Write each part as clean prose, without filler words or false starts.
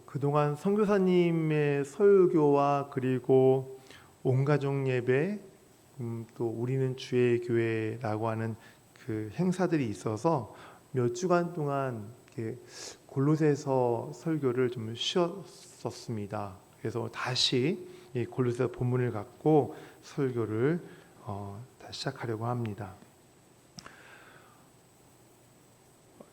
그동안 선교사님의 설교와 그리고 온가족 예배, 또 우리는 주의 교회라고 하는 그 행사들이 있어서 몇 주간 동안 골로새서 설교를 좀 쉬었었습니다. 그래서 다시 이 골로새 본문을 갖고 설교를 다시 시작하려고 합니다.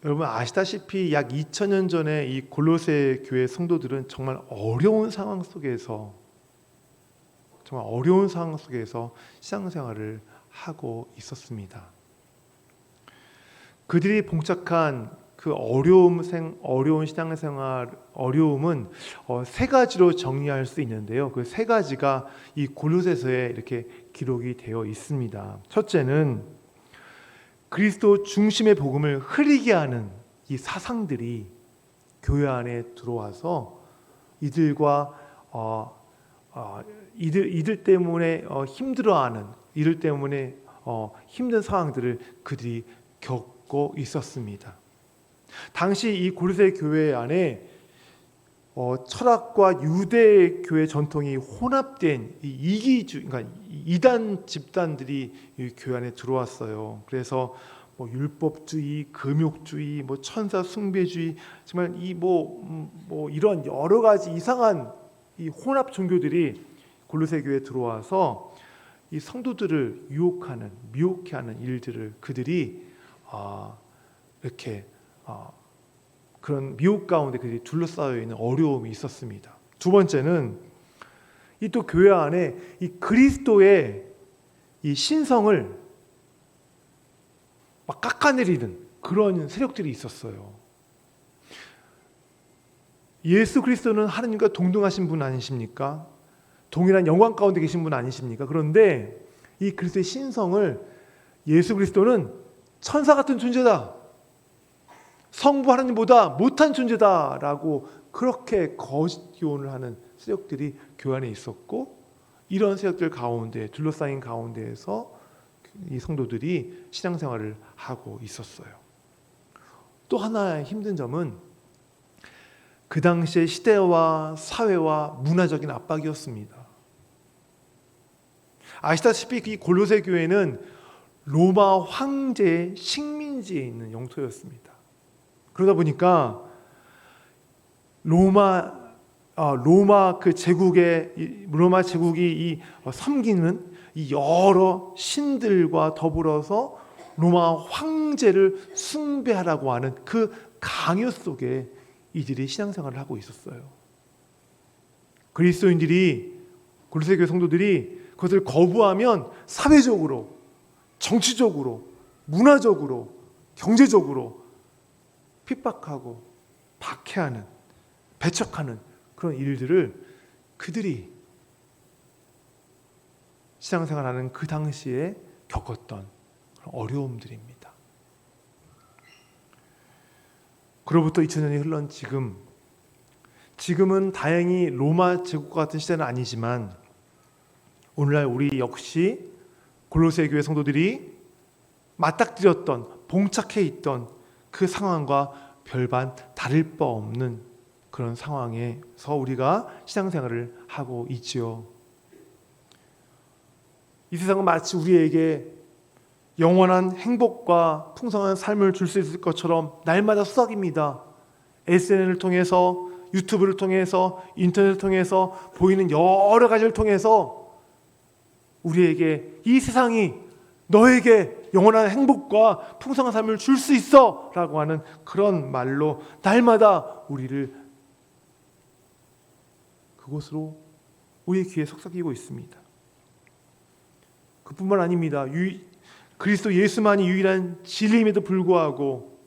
여러분 아시다시피 약 2000년 전에 이 골로새 교회 성도들은 정말 어려운 상황 속에서 신앙생활을 하고 있었습니다. 그들이 봉착한 그 어려운 신앙생활 어려움은 세 가지로 정리할 수 있는데요. 그 세 가지가 이 골로새서에 이렇게 기록이 되어 있습니다. 첫째는 그리스도 중심의 복음을 흐리게 하는 이 사상들이 교회 안에 들어와서 이들 때문에 힘들어하는, 이들 때문에 힘든 상황들을 그들이 겪고 있었습니다. 당시 이 골로새 교회 안에 철학과 유대 교회 전통이 혼합된 그러니까 이단 집단들이 이 교회 안에 들어왔어요. 그래서 율법주의, 금욕주의, 천사 숭배주의, 정말 이런 여러 가지 이상한 이 혼합 종교들이 골로새 교회에 들어와서 이 성도들을 미혹해 하는 일들을 그들이 이렇게 그런 미혹 가운데 그들이 둘러싸여 있는 어려움이 있었습니다. 두 번째는 이 또 교회 안에 이 그리스도의 이 신성을 막 깎아내리는 그런 세력들이 있었어요. 예수 그리스도는 하느님과 동등하신 분 아니십니까? 동일한 영광 가운데 계신 분 아니십니까? 그런데 이 그리스도의 신성을 예수 그리스도는 천사 같은 존재다, 성부 하나님보다 못한 존재다라고 그렇게 거짓 교훈을 하는 세력들이 교회 안에 있었고, 이런 세력들 가운데 둘러싸인 가운데에서 이 성도들이 신앙생활을 하고 있었어요. 또 하나의 힘든 점은 그 당시의 시대와 사회와 문화적인 압박이었습니다. 아시다시피 이 골로새 교회는 로마 황제의 식민지에 있는 영토였습니다. 그러다 보니까 로마 제국이 섬기는 이 여러 신들과 더불어서 로마 황제를 숭배하라고 하는 그 강요 속에 이들이 신앙생활을 하고 있었어요. 그리스도인들이, 골로새 교회 성도들이 그것을 거부하면 사회적으로, 정치적으로, 문화적으로, 경제적으로 핍박하고 박해하는, 배척하는 그런 일들을 그들이 신앙생활하는 그 당시에 겪었던 그런 어려움들입니다. 그로부터 2000년이 흘러 지금은 다행히 로마 제국과 같은 시대는 아니지만 오늘날 우리 역시 골로새 교회 성도들이 맞닥뜨렸던, 봉착해 있던 그 상황과 별반 다를 바 없는 그런 상황에서 우리가 신앙생활을 하고 있지요. 이 세상은 마치 우리에게 영원한 행복과 풍성한 삶을 줄 수 있을 것처럼 날마다 수확입니다. SNS를 통해서, 유튜브를 통해서, 인터넷을 통해서, 보이는 여러 가지를 통해서 우리에게 이 세상이 너에게 영원한 행복과 풍성한 삶을 줄 수 있어 라고 하는 그런 말로 날마다 우리를 그곳으로 우리의 귀에 속삭이고 있습니다. 그뿐만 아닙니다. 그리스도 예수만이 유일한 진리임에도 불구하고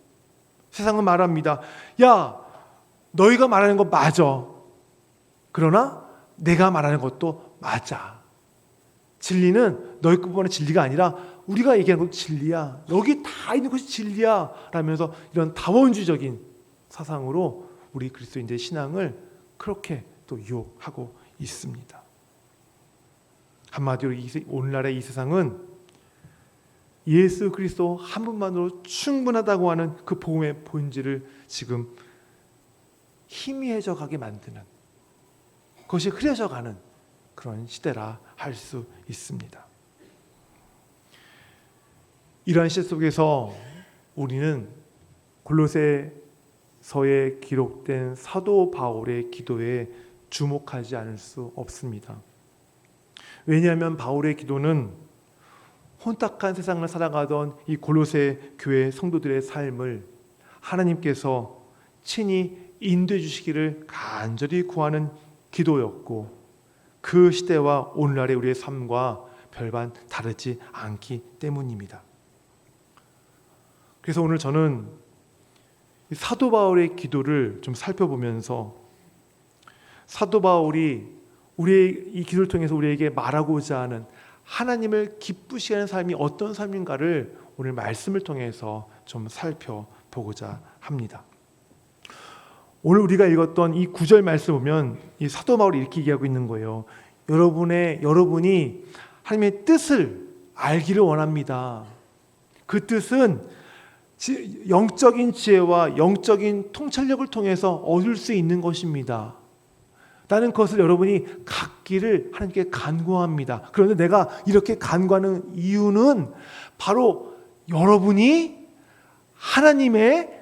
세상은 말합니다. 야, 너희가 말하는 거 맞아. 그러나 내가 말하는 것도 맞아. 진리는 너희 것뿐만의 진리가 아니라 우리가 얘기하는 것도 진리야. 여기 다 있는 것이 진리야 라면서 이런 다원주의적인 사상으로 우리 그리스도인들의 신앙을 그렇게 또 유혹하고 있습니다. 한마디로 오늘날의 이 세상은 예수 그리스도 한 분만으로 충분하다고 하는 그 복음의 본질을 지금 희미해져 가게 만드는, 그것이 흐려져 가는 그런 시대라 할 수 있습니다. 이러한 시대 속에서 우리는 골로새서에 기록된 사도 바울의 기도에 주목하지 않을 수 없습니다. 왜냐하면 바울의 기도는 혼탁한 세상을 살아가던 이 골로새 교회 성도들의 삶을 하나님께서 친히 인도해 주시기를 간절히 구하는 기도였고, 그 시대와 오늘날의 우리의 삶과 별반 다르지 않기 때문입니다. 그래서 오늘 저는 사도 바울의 기도를 좀 살펴보면서 사도 바울이 우리의 이 기도를 통해서 우리에게 말하고자 하는 하나님을 기쁘시게 하는 삶이 어떤 삶인가를 오늘 말씀을 통해서 좀 살펴보고자 합니다. 오늘 우리가 읽었던 이 9절 말씀 보면 이 사도 바울이 이렇게 얘기하고 있는 거예요. 여러분이 하나님의 뜻을 알기를 원합니다. 그 뜻은 영적인 지혜와 영적인 통찰력을 통해서 얻을 수 있는 것입니다. 나는 그것을 여러분이 갖기를 하나님께 간구합니다. 그런데 내가 이렇게 간구하는 이유는 바로 여러분이 하나님의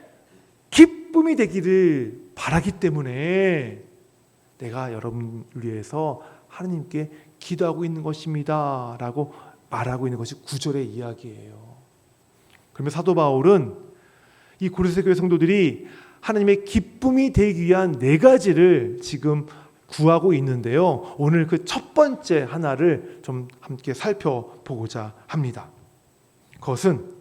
기쁨이 되기를 바라기 때문에 내가 여러분을 위해서 하나님께 기도하고 있는 것입니다 라고 말하고 있는 것이 9절의 이야기예요. 그러면 사도 바울은 이 고린도 교회 성도들이 하나님의 기쁨이 되기 위한 4가지를 지금 구하고 있는데요. 오늘 그 첫 번째 하나를 좀 함께 살펴보고자 합니다. 그것은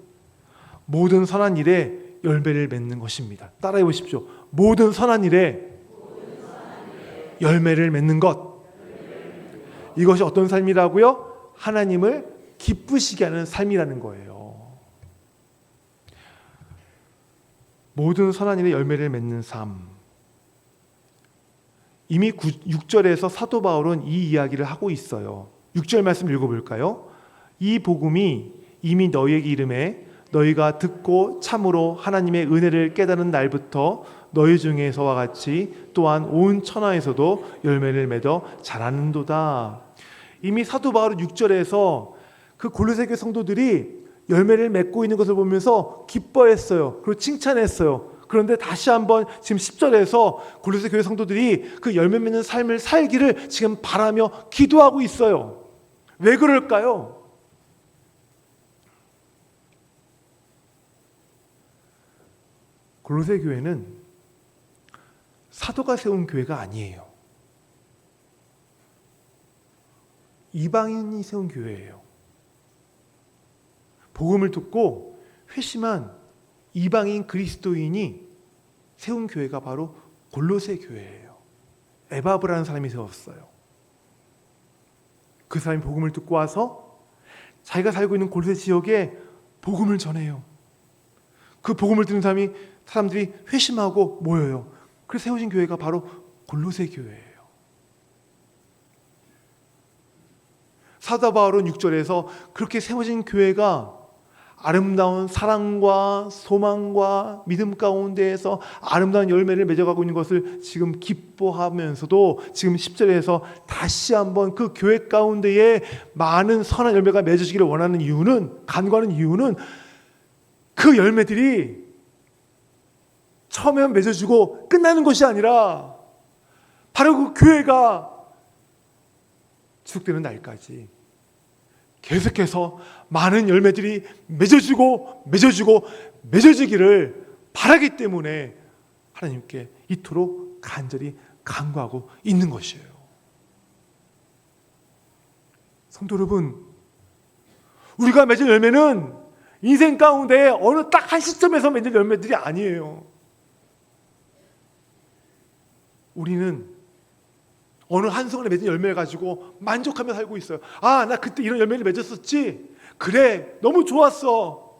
모든 선한 일에 열매를 맺는 것입니다. 따라해 보십시오. 모든 선한 일에 열매를 맺는 것. 이것이 어떤 삶이라고요? 하나님을 기쁘시게 하는 삶이라는 거예요. 모든 선한 일에 열매를 맺는 삶. 이미 6절에서 사도 바울은 이 이야기를 하고 있어요. 6절 말씀 읽어볼까요? 이 복음이 이미 너희에게 이름에 너희가 듣고 참으로 하나님의 은혜를 깨닫는 날부터 너희 중에서와 같이 또한 온 천하에서도 열매를 맺어 자라는도다. 이미 사도 바울은 6절에서 그 골로새 교회 성도들이 열매를 맺고 있는 것을 보면서 기뻐했어요. 그리고 칭찬했어요. 그런데 다시 한번 지금 10절에서 골로새 교회 성도들이 그 열매 맺는 삶을 살기를 지금 바라며 기도하고 있어요. 왜 그럴까요? 골로새 교회는 사도가 세운 교회가 아니에요. 이방인이 세운 교회예요. 복음을 듣고 회심한 이방인 그리스도인이 세운 교회가 바로 골로새 교회예요. 에바브라는 사람이 세웠어요. 그 사람이 복음을 듣고 와서 자기가 살고 있는 골로새 지역에 복음을 전해요. 그 복음을 듣는 사람들이 회심하고 모여요. 그래서 세워진 교회가 바로 골로새 교회예요. 사도 바울은 6절에서 그렇게 세워진 교회가 아름다운 사랑과 소망과 믿음 가운데에서 아름다운 열매를 맺어가고 있는 것을 지금 기뻐하면서도 지금 10절에서 다시 한번 그 교회 가운데에 많은 선한 열매가 맺어지기를 원하는 이유는, 간구하는 이유는 그 열매들이 처음에 맺어지고 끝나는 것이 아니라 바로 그 교회가 지속되는 날까지 계속해서 많은 열매들이 맺어지기를 바라기 때문에 하나님께 이토록 간절히 간구하고 있는 것이에요. 성도 여러분, 우리가 맺을 열매는 인생 가운데 어느 딱 한 시점에서 맺을 열매들이 아니에요. 우리는 어느 한순간에 맺은 열매를 가지고 만족하며 살고 있어요. 아, 나 그때 이런 열매를 맺었었지. 그래, 너무 좋았어.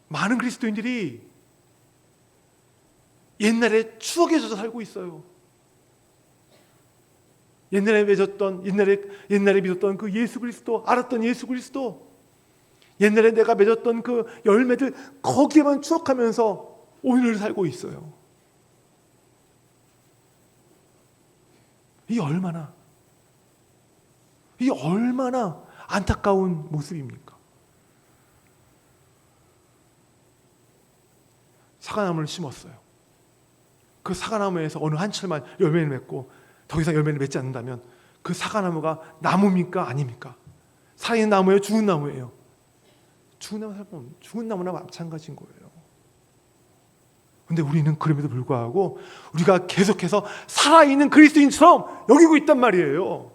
많은 그리스도인들이 옛날에 추억에 젖어 살고 있어요. 옛날에 믿었던 그 예수 그리스도, 알았던 예수 그리스도, 옛날에 내가 맺었던 그 열매들 거기에만 추억하면서 오늘을 살고 있어요. 이 얼마나 안타까운 모습입니까? 사과나무를 심었어요. 그 사과나무에서 어느 한 철만 열매를 맺고 더 이상 열매를 맺지 않는다면 그 사과나무가 나무입니까? 아닙니까? 살아있는 나무예요? 죽은 나무예요? 죽은 나무나 마찬가지인 거예요. 그런데 우리는 그럼에도 불구하고 우리가 계속해서 살아있는 그리스도인처럼 여기고 있단 말이에요.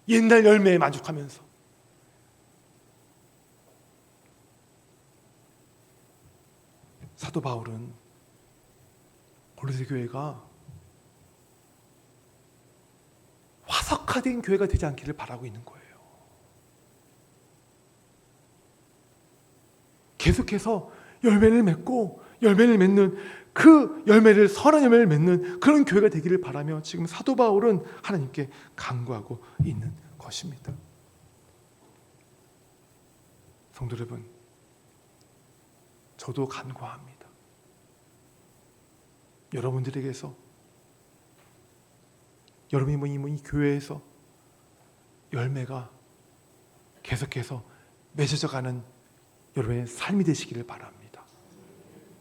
옛날 열매에 만족하면서. 사도 바울은 골로새 교회가 화석화된 교회가 되지 않기를 바라고 있는 거예요. 계속해서 열매를 맺고 열매를 맺는 그 열매를 선한 열매를 맺는 그런 교회가 되기를 바라며 지금 사도 바울은 하나님께 간구하고 있는 것입니다. 성도 여러분, 저도 간구합니다. 여러분들에게서 여러분이 이 교회에서 열매가 계속해서 맺어져가는 여러분의 삶이 되시기를 바랍니다.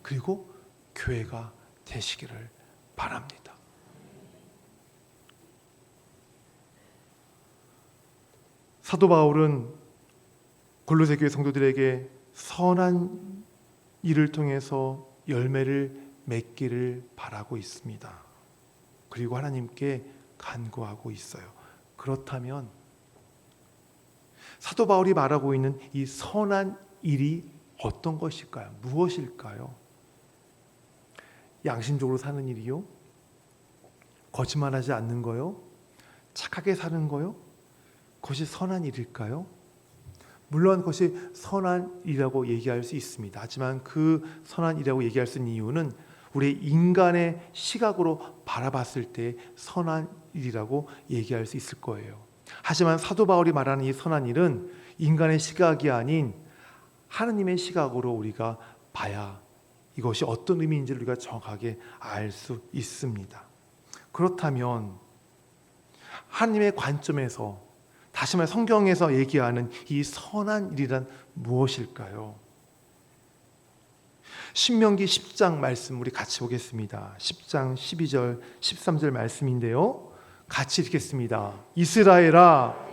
그리고 교회가 되시기를 바랍니다. 사도 바울은 골로새 교회 성도들에게 선한 일을 통해서 열매를 맺기를 바라고 있습니다. 그리고 하나님께 간구하고 있어요. 그렇다면 사도 바울이 말하고 있는 이 선한 일이 어떤 것일까요? 무엇일까요? 양심적으로 사는 일이요? 거짓말하지 않는 거요? 착하게 사는 거요? 그것이 선한 일일까요? 물론 그것이 선한 일이라고 얘기할 수 있습니다. 하지만 그 선한 일이라고 얘기할 수 있는 이유는 우리 인간의 시각으로 바라봤을 때 선한 일이라고 얘기할 수 있을 거예요. 하지만 사도 바울이 말하는 이 선한 일은 인간의 시각이 아닌 하나님의 시각으로 우리가 봐야 이것이 어떤 의미인지를 우리가 정확하게 알 수 있습니다. 그렇다면 하나님의 관점에서 다시 말해 성경에서 얘기하는 이 선한 일이란 무엇일까요? 신명기 10장 말씀 우리 같이 보겠습니다. 10장 12절 13절 말씀인데요. 같이 읽겠습니다. 이스라엘아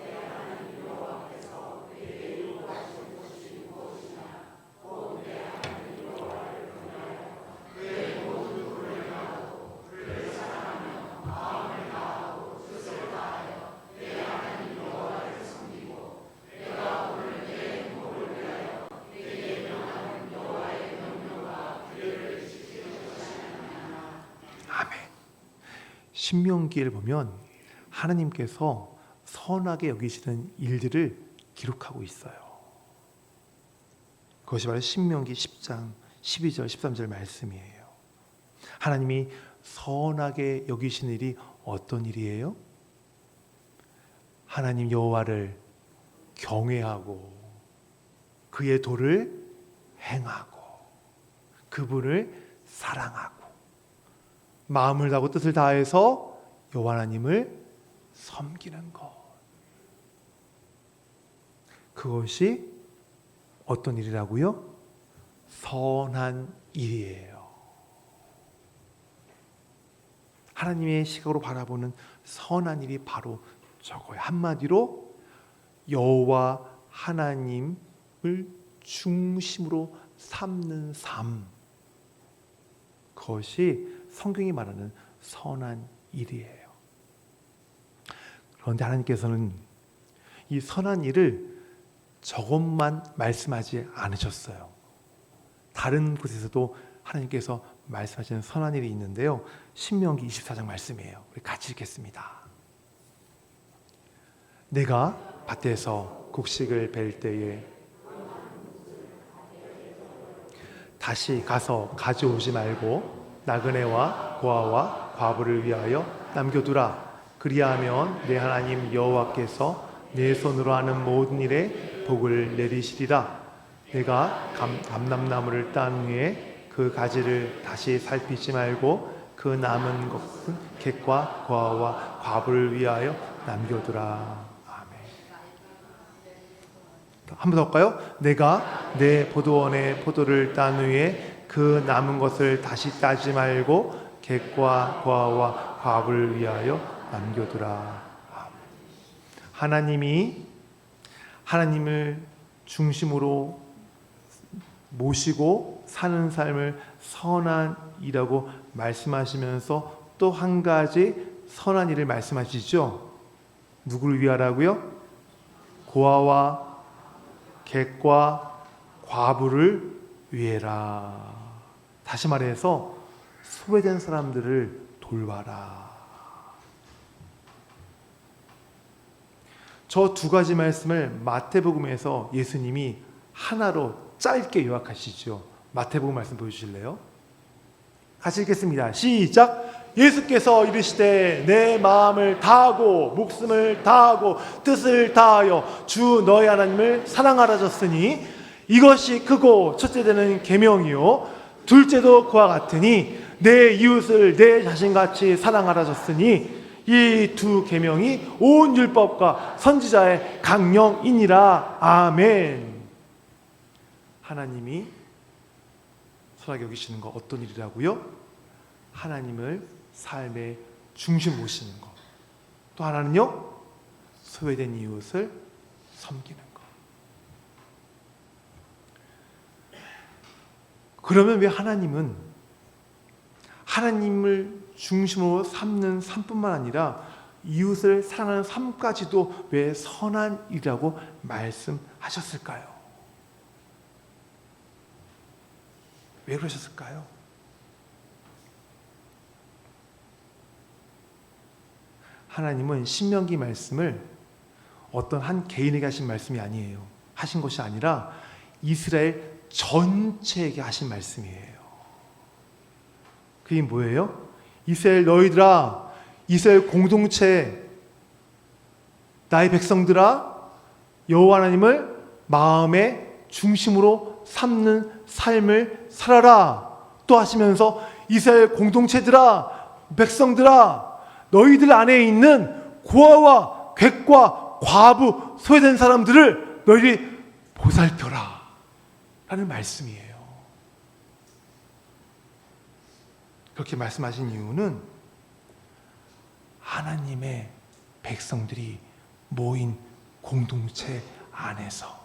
신명기를 보면 하나님께서 선하게 여기시는 일들을 기록하고 있어요. 그것이 바로 신명기 10장 12절 13절 말씀이에요. 하나님이 선하게 여기시는 일이 어떤 일이에요? 하나님 여호와를 경외하고 그의 도를 행하고 그분을 사랑하고 마음을 다하고 뜻을 다해서 여호와 하나님을 섬기는 것. 그것이 어떤 일이라고요? 선한 일이에요. 하나님의 시각으로 바라보는 선한 일이 바로 저거예요. 한마디로 여호와 하나님을 중심으로 삼는 삶. 그것이 성경이 말하는 선한 일이에요. 그런데 하나님께서는 이 선한 일을 저것만 말씀하지 않으셨어요. 다른 곳에서도 하나님께서 말씀하시는 선한 일이 있는데요. 신명기 24장 말씀이에요. 우리 같이 읽겠습니다. 내가 밭에서 곡식을 벨 때에 다시 가서 가져오지 말고 나그네와 고아와 과부를 위하여 남겨두라. 그리하면 내 하나님 여호와께서 내 손으로 하는 모든 일에 복을 내리시리라. 내가 감람나무를 딴 후에 그 가지를 다시 살피지 말고 그 남은 것은 객과 고아와 과부를 위하여 남겨두라. 아멘. 한 번 더 할까요? 내가 내 포도원의 포도를 딴 후에 그 남은 것을 다시 따지 말고 객과 고아와 과부를 위하여 남겨두라. 하나님이 하나님을 중심으로 모시고 사는 삶을 선한 이라고 말씀하시면서 또 한 가지 선한 일을 말씀하시죠. 누구를 위하라고요? 고아와 객과 과부를 위해라. 다시 말해서 소외된 사람들을 돌봐라. 저 두 가지 말씀을 마태복음에서 예수님이 하나로 짧게 요약하시죠. 마태복음 말씀 보여주실래요? 같이 읽겠습니다. 시작. 예수께서 이르시되 내 마음을 다하고 목숨을 다하고 뜻을 다하여 주 너희 하나님을 사랑하라 하셨으니 이것이 크고 첫째 되는 계명이요 둘째도 그와 같으니 내 이웃을 내 자신같이 사랑하라 하셨으니 이 두 계명이 온 율법과 선지자의 강령이니라. 아멘. 하나님이 선하게 여기시는 거 어떤 일이라고요? 하나님을 삶의 중심 모시는 것. 또 하나는요, 소외된 이웃을 섬기는 것. 그러면 왜 하나님은 하나님을 중심으로 삼는 삶뿐만 아니라 이웃을 사랑하는 삶까지도 왜 선한 일이라고 말씀하셨을까요? 왜 그러셨을까요? 하나님은 신명기 말씀을 어떤 한 개인에게 하신 말씀이 아니에요. 하신 것이 아니라 이스라엘 전체에게 하신 말씀이에요. 그게 뭐예요? 이스라엘 너희들아, 이스라엘 공동체, 나의 백성들아, 여호와 하나님을 마음의 중심으로 삼는 삶을 살아라. 또 하시면서 이스라엘 공동체들아, 백성들아, 너희들 안에 있는 고아와 객과 과부, 소외된 사람들을 너희들이 보살펴라 라는 말씀이에요. 그렇게 말씀하신 이유는 하나님의 백성들이 모인 공동체 안에서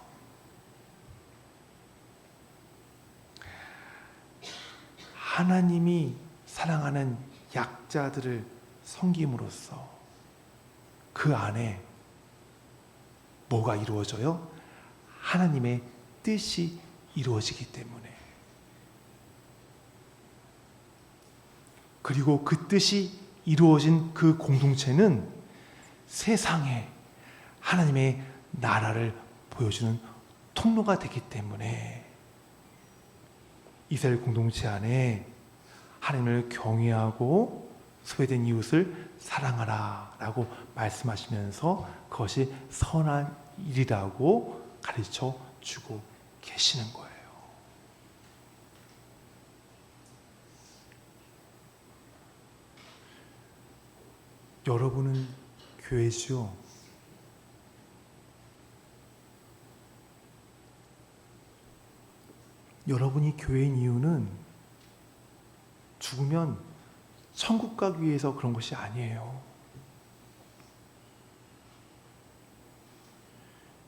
하나님이 사랑하는 약자들을 섬김으로써 그 안에 뭐가 이루어져요? 하나님의 뜻이 이루어지기 때문에. 그리고 그 뜻이 이루어진 그 공동체는 세상에 하나님의 나라를 보여주는 통로가 되기 때문에 이스라엘 공동체 안에 하나님을 경외하고 소외된 이웃을 사랑하라 라고 말씀하시면서 그것이 선한 일이라고 가르쳐 주고 계시는 거예요. 여러분은 교회죠. 여러분이 교회인 이유는 죽으면 천국 가기 위해서 그런 것이 아니에요.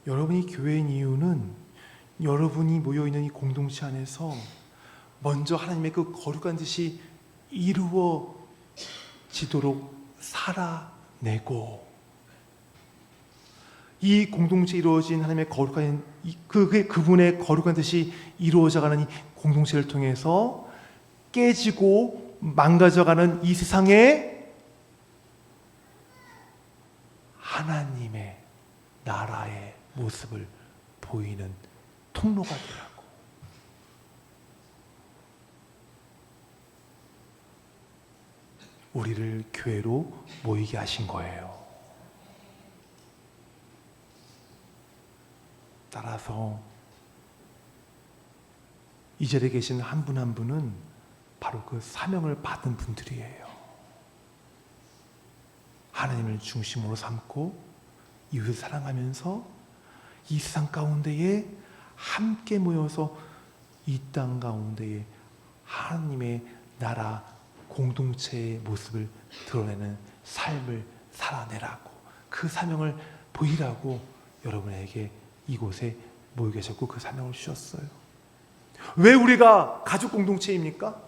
여러분이 교회인 이유는 여러분이 모여있는 이 공동체 안에서 먼저 하나님의 그 거룩한 뜻이 이루어지도록 살아내고 이 공동체에 이루어진 하나님의 거룩한 그분의 거룩한 뜻이 이루어져가는 이 공동체를 통해서 깨지고 망가져가는 이 세상에 하나님의 나라의 모습을 보이는 통로가 되라고. 우리를 교회로 모이게 하신 거예요. 따라서 이 자리에 계신 한 분 한 분은 바로 그 사명을 받은 분들이에요. 하나님을 중심으로 삼고 이웃을 사랑하면서 이 세상 가운데에 함께 모여서 이 땅 가운데에 하나님의 나라 공동체의 모습을 드러내는 삶을 살아내라고, 그 사명을 보이라고 여러분에게 이곳에 모여 계셨고 그 사명을 주셨어요. 왜 우리가 가족 공동체입니까?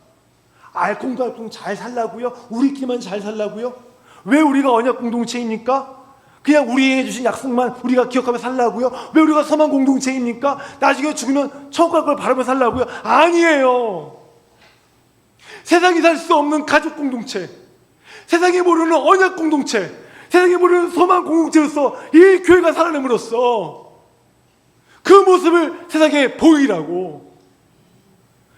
알콩달콩 잘 살라고요? 우리끼리만 잘 살라고요? 왜 우리가 언약 공동체입니까? 그냥 우리에게 주신 약속만 우리가 기억하며 살라고요? 왜 우리가 선한 공동체입니까? 나중에 죽으면 천국 갈 걸 바라며 살라고요? 아니에요. 세상이 살 수 없는 가족 공동체, 세상이 모르는 언약 공동체, 세상이 모르는 소망 공동체로서 이 교회가 살아남으로써 그 모습을 세상에 보이라고,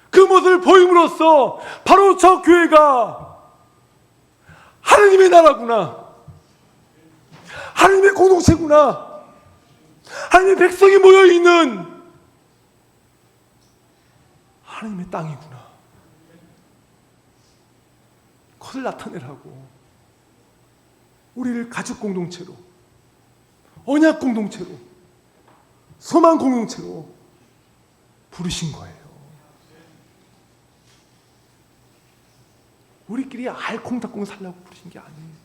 그 모습을 보임으로써 바로 저 교회가 하나님의 나라구나, 하나님의 공동체구나, 하나님의 백성이 모여있는 하나님의 땅이구나, 그것을 나타내라고 우리를 가족 공동체로, 언약 공동체로, 소망 공동체로 부르신 거예요. 우리끼리 알콩달콩 살라고 부르신 게 아니에요.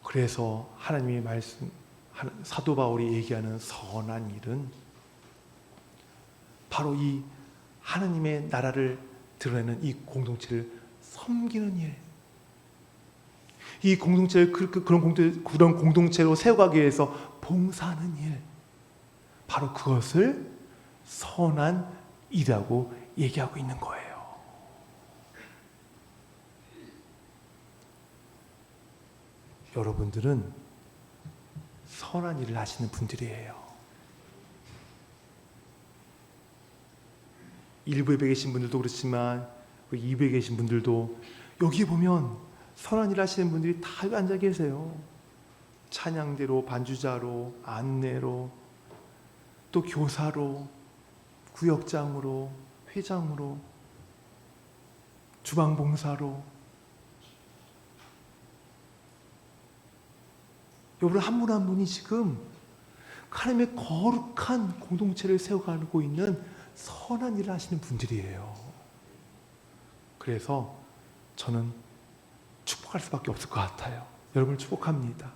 그래서 하나님의 말씀, 사도 바울이 얘기하는 선한 일은 바로 이 하나님의 나라를 드러내는 이 공동체를 섬기는 일, 이 공동체를 그런 공동체로 세워가기 위해서 봉사하는 일, 바로 그것을 선한 일이라고 얘기하고 있는 거예요. 여러분들은 선한 일을 하시는 분들이에요. 일부에 계신 분들도 그렇지만 2부에 계신 분들도 여기 보면 선한 일 하시는 분들이 다 여기 앉아 계세요. 찬양대로, 반주자로, 안내로, 또 교사로, 구역장으로, 회장으로, 주방봉사로. 여러분 한 분 한 분이 지금 하나님의 거룩한 공동체를 세워가고 있는 선한 일을 하시는 분들이에요. 그래서 저는 축복할 수밖에 없을 것 같아요. 여러분을 축복합니다.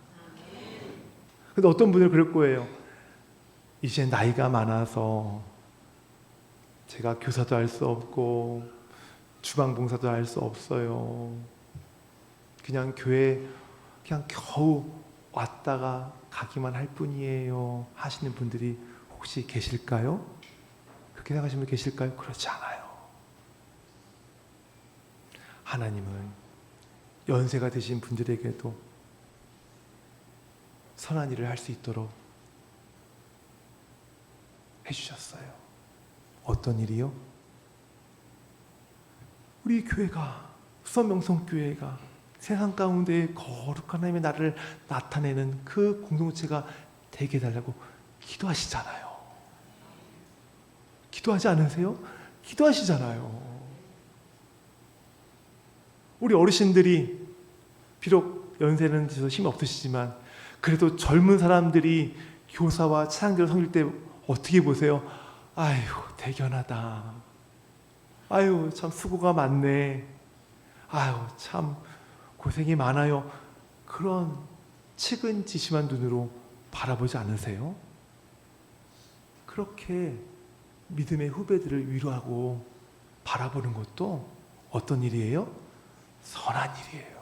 근데 어떤 분들 그럴 거예요. 이제 나이가 많아서 제가 교사도 할 수 없고 주방봉사도 할 수 없어요. 그냥 교회 그냥 겨우 왔다가 가기만 할 뿐이에요 하시는 분들이 혹시 계실까요? 그렇게 생각하시는 분 계실까요? 그렇지 않아요. 하나님은 연세가 되신 분들에게도 선한 일을 할 수 있도록 해주셨어요. 어떤 일이요? 우리 교회가, 수원명성교회가 세상 가운데 거룩한 하나님의 나라를 나타내는 그 공동체가 되게 해달라고 기도하시잖아요. 기도하지 않으세요? 기도하시잖아요. 우리 어르신들이 비록 연세는 드셔서 힘이 없으시지만 그래도 젊은 사람들이 교사와 찬양대로 섬길 때 어떻게 보세요? 아유 대견하다. 아유 참 수고가 많네. 아유 참 고생이 많아요. 그런 측은지심한 눈으로 바라보지 않으세요? 그렇게 믿음의 후배들을 위로하고 바라보는 것도 어떤 일이에요? 선한 일이에요.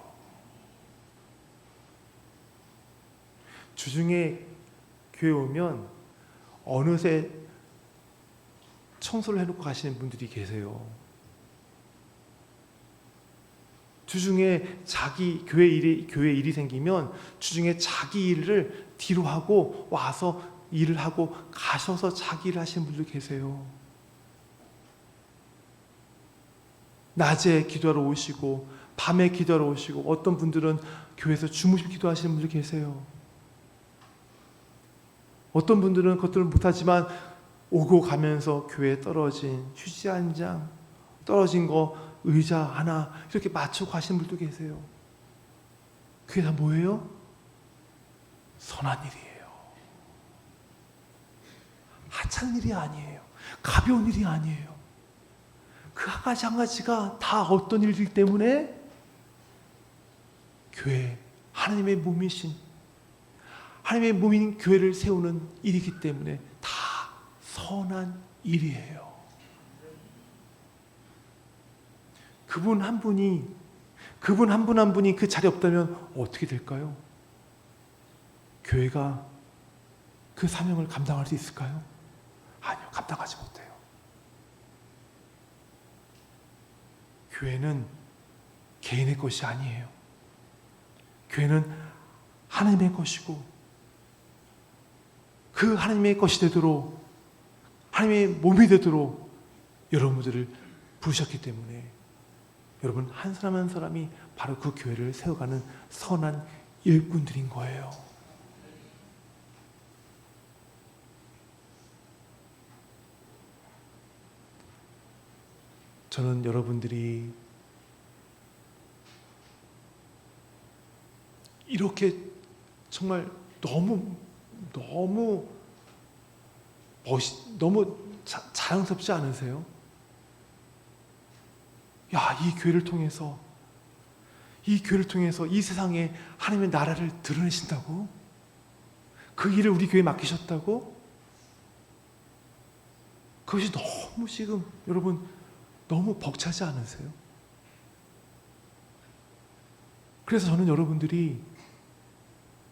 주중에 교회 오면 어느새 청소를 해놓고 가시는 분들이 계세요. 주중에 자기 교회 일이 생기면 주중에 자기 일을 뒤로 하고 와서 일을 하고 가셔서 자기 일을 하시는 분들 계세요. 낮에 기도하러 오시고 밤에 기도하러 오시고 어떤 분들은 교회에서 주무시고 기도하시는 분들 계세요. 어떤 분들은 그것들을 못하지만 오고 가면서 교회에 떨어진 휴지 한 장, 떨어진 거 의자 하나 이렇게 맞추고 가시는 분들도 계세요. 그게 다 뭐예요? 선한 일이에요. 하찮은 일이 아니에요. 가벼운 일이 아니에요. 그 한 가지 한 가지가 다 어떤 일이기 때문에 교회, 하나님의 몸이신, 하나님의 몸인 교회를 세우는 일이기 때문에 다 선한 일이에요. 그분 한 분이, 그분 한 분 한 분이 그 자리에 없다면 어떻게 될까요? 교회가 그 사명을 감당할 수 있을까요? 아니요, 감당하지 못해요. 교회는 개인의 것이 아니에요. 교회는 하나님의 것이고 그 하나님의 것이 되도록, 하나님의 몸이 되도록 여러분들을 부르셨기 때문에 여러분 한 사람 한 사람이 바로 그 교회를 세워가는 선한 일꾼들인 거예요. 저는 여러분들이 이렇게 정말 너무 자랑스럽지 않으세요? 야, 이 교회를 통해서 이 세상에 하나님의 나라를 드러내신다고? 그 일을 우리 교회에 맡기셨다고? 그것이 너무 지금 여러분 너무 벅차지 않으세요? 그래서 저는 여러분들이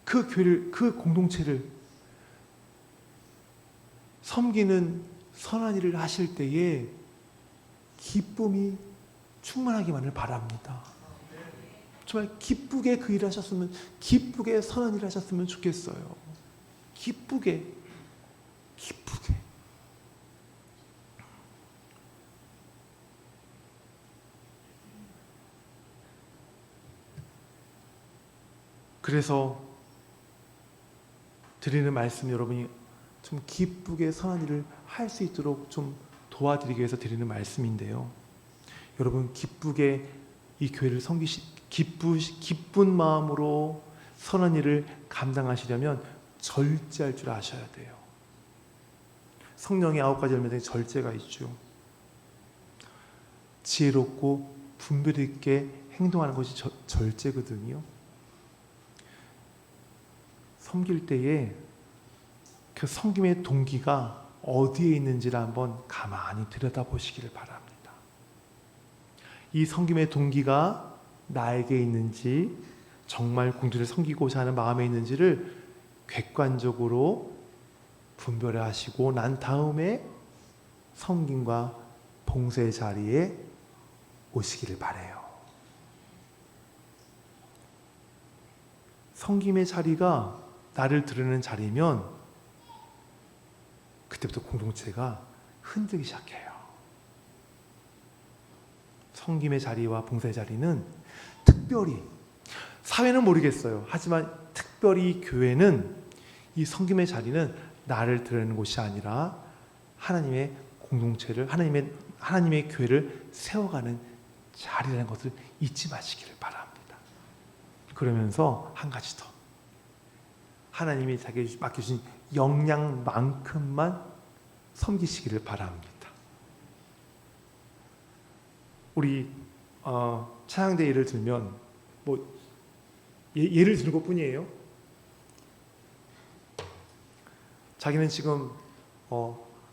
그 교회를, 그 공동체를 섬기는 선한 일을 하실 때에 기쁨이 충만하기만을 바랍니다. 정말 기쁘게 그 일을 하셨으면, 기쁘게 선한 일을 하셨으면 좋겠어요. 기쁘게. 그래서 드리는 말씀, 여러분이 좀 기쁘게 선한 일을 할 수 있도록 좀 도와드리기 위해서 드리는 말씀인데요. 여러분 기쁘게 이 교회를 기쁜 마음으로 선한 일을 감당하시려면 절제할 줄 아셔야 돼요. 성령의 9가지 열매 중에 절제가 있죠. 지혜롭고 분별 있게 행동하는 것이 절제거든요. 섬길 때에 그 섬김의 동기가 어디에 있는지를 한번 가만히 들여다보시기를 바랍니다. 이 섬김의 동기가 나에게 있는지, 정말 공주를 섬기고자 하는 마음에 있는지를 객관적으로 분별해 하시고 난 다음에 섬김과 봉사의 자리에 오시기를 바라요. 섬김의 자리가 나를 드러내는 자리면 그때부터 공동체가 흔들기 시작해요. 섬김의 자리와 봉사의 자리는 특별히, 사회는 모르겠어요. 하지만 특별히 교회는, 이 섬김의 자리는 나를 드러내는 곳이 아니라 하나님의 공동체를, 하나님의 교회를 세워가는 자리라는 것을 잊지 마시기를 바랍니다. 그러면서 한 가지 더, 하나님이 자기에게 맡겨주신 역량만큼만 섬기시기를 바랍니다. 우리 찬양대 예를 들면 예를 드는 것뿐이에요. 자기는 지금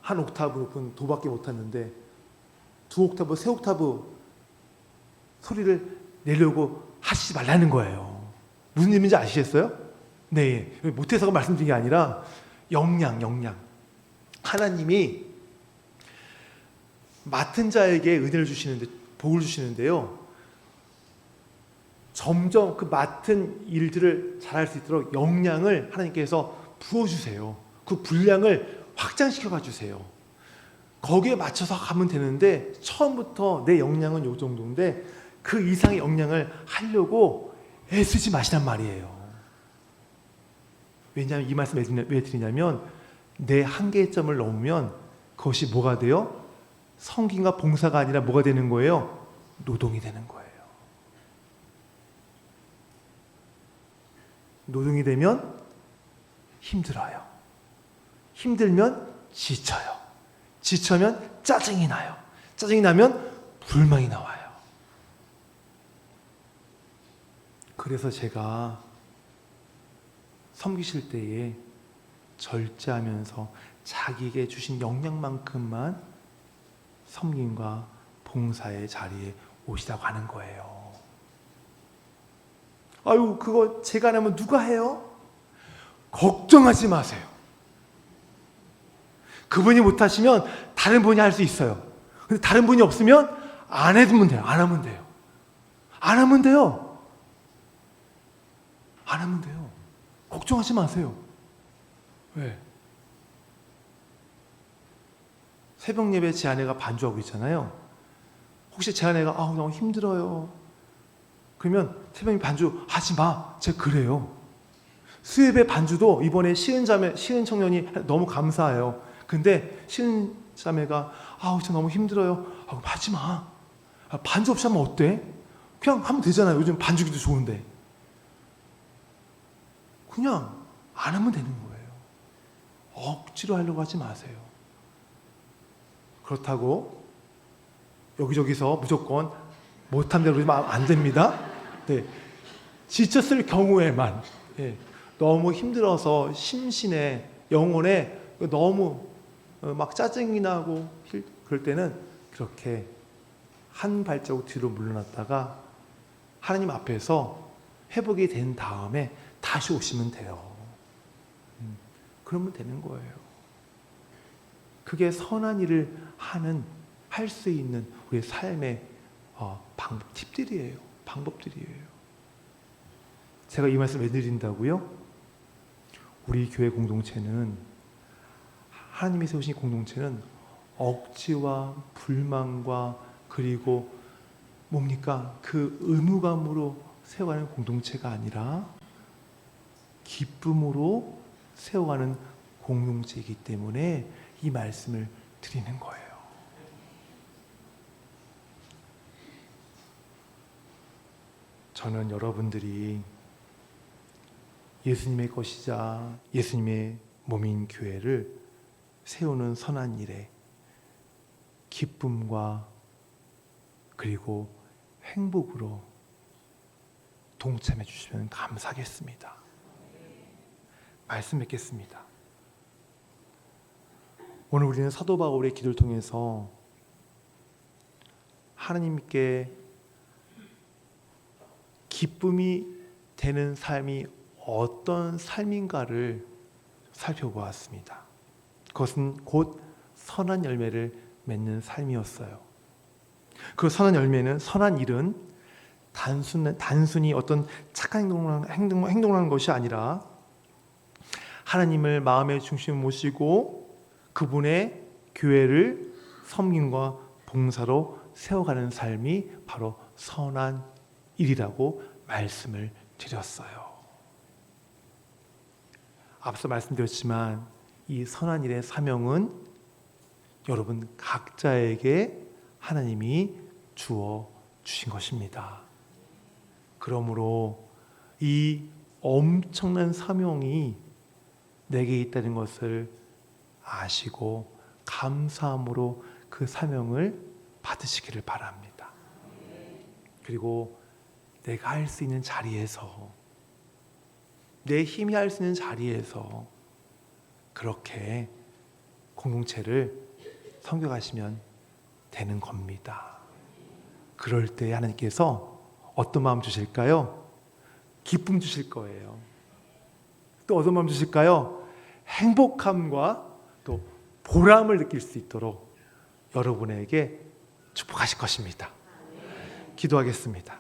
한 옥타브 높은 도밖에 못하는데 2옥타브, 3옥타브 소리를 내려고 하시지 말라는 거예요. 무슨 의미인지 아시겠어요? 네, 못해서가 말씀드린 게 아니라 역량. 하나님이 맡은 자에게 은혜를 주시는데, 복을 주시는데요. 점점 그 맡은 일들을 잘할 수 있도록 역량을 하나님께서 부어주세요. 그 분량을 확장시켜 주세요. 거기에 맞춰서 가면 되는데 처음부터 내 역량은 요 정도인데 그 이상의 역량을 하려고 애쓰지 마시란 말이에요. 왜냐하면 이 말씀을 왜 드리냐면 내 한계점을 넘으면 그것이 뭐가 돼요? 섬김과 봉사가 아니라 뭐가 되는 거예요? 노동이 되는 거예요. 노동이 되면 힘들어요. 힘들면 지쳐요. 지쳐면 짜증이 나요. 짜증이 나면 불만이 나와요. 그래서 제가 섬기실 때에 절제하면서 자기에게 주신 역량만큼만 섬김과 봉사의 자리에 오시라고 하는 거예요. 아유, 그거 제가 안 하면 누가 해요? 걱정하지 마세요. 그분이 못하시면 다른 분이 할 수 있어요. 근데 다른 분이 없으면 안 해두면 돼요. 안 하면 돼요. 안 하면 돼요. 안 하면 돼요. 걱정하지 마세요. 왜? 새벽 예배 제 아내가 반주하고 있잖아요. 혹시 제 아내가 너무 힘들어요. 그러면 새벽 예배 반주 하지 마. 제가 그래요. 수예배 반주도 이번에 시은 청년이 너무 감사해요. 근데 시은 자매가 저 너무 힘들어요. 그럼 하지 마. 반주 없이 하면 어때? 그냥 하면 되잖아요. 요즘 반주기도 좋은데. 그냥 안 하면 되는 거예요. 억지로 하려고 하지 마세요. 그렇다고 여기저기서 무조건 못한 대로 그러면 안 됩니다. 네. 지쳤을 경우에만, 너무 힘들어서 심신에, 영혼에 너무 막 짜증이 나고 그럴 때는 그렇게 한 발자국 뒤로 물러났다가 하나님 앞에서 회복이 된 다음에 다시 오시면 돼요. 그러면 되는 거예요. 그게 선한 일을 할 수 있는 우리의 삶의 팁들이에요. 방법들이에요. 제가 이 말씀 왜 드린다고요? 우리 교회 공동체는, 하나님이 세우신 공동체는 억지와 불만과 그리고 뭡니까? 그 의무감으로 세워가는 공동체가 아니라 기쁨으로 세워가는 공동체이기 때문에 이 말씀을 드리는 거예요. 저는 여러분들이 예수님의 것이자 예수님의 몸인 교회를 세우는 선한 일에 기쁨과 그리고 행복으로 동참해 주시면 감사하겠습니다. 말씀 맺겠습니다. 오늘 우리는 사도 바울의 기도를 통해서 하나님께 기쁨이 되는 삶이 어떤 삶인가를 살펴보았습니다. 그것은 곧 선한 열매를 맺는 삶이었어요. 그 선한 열매는, 선한 일은 단순히 어떤 착한 행동을 하는 것이 아니라 하나님을 마음의 중심에 모시고 그분의 교회를 섬김과 봉사로 세워가는 삶이 바로 선한 일이라고 말씀을 드렸어요. 앞서 말씀드렸지만 이 선한 일의 사명은 여러분 각자에게 하나님이 주어 주신 것입니다. 그러므로 이 엄청난 사명이 내게 있다는 것을 아시고 감사함으로 그 사명을 받으시기를 바랍니다. 그리고 내가 할 수 있는 자리에서, 내 힘이 할 수 있는 자리에서 그렇게 공동체를 섬겨가시면 되는 겁니다. 그럴 때 하나님께서 어떤 마음 주실까요? 기쁨 주실 거예요. 또 어떤 마음 주실까요? 행복함과 또 보람을 느낄 수 있도록 여러분에게 축복하실 것입니다. 기도하겠습니다.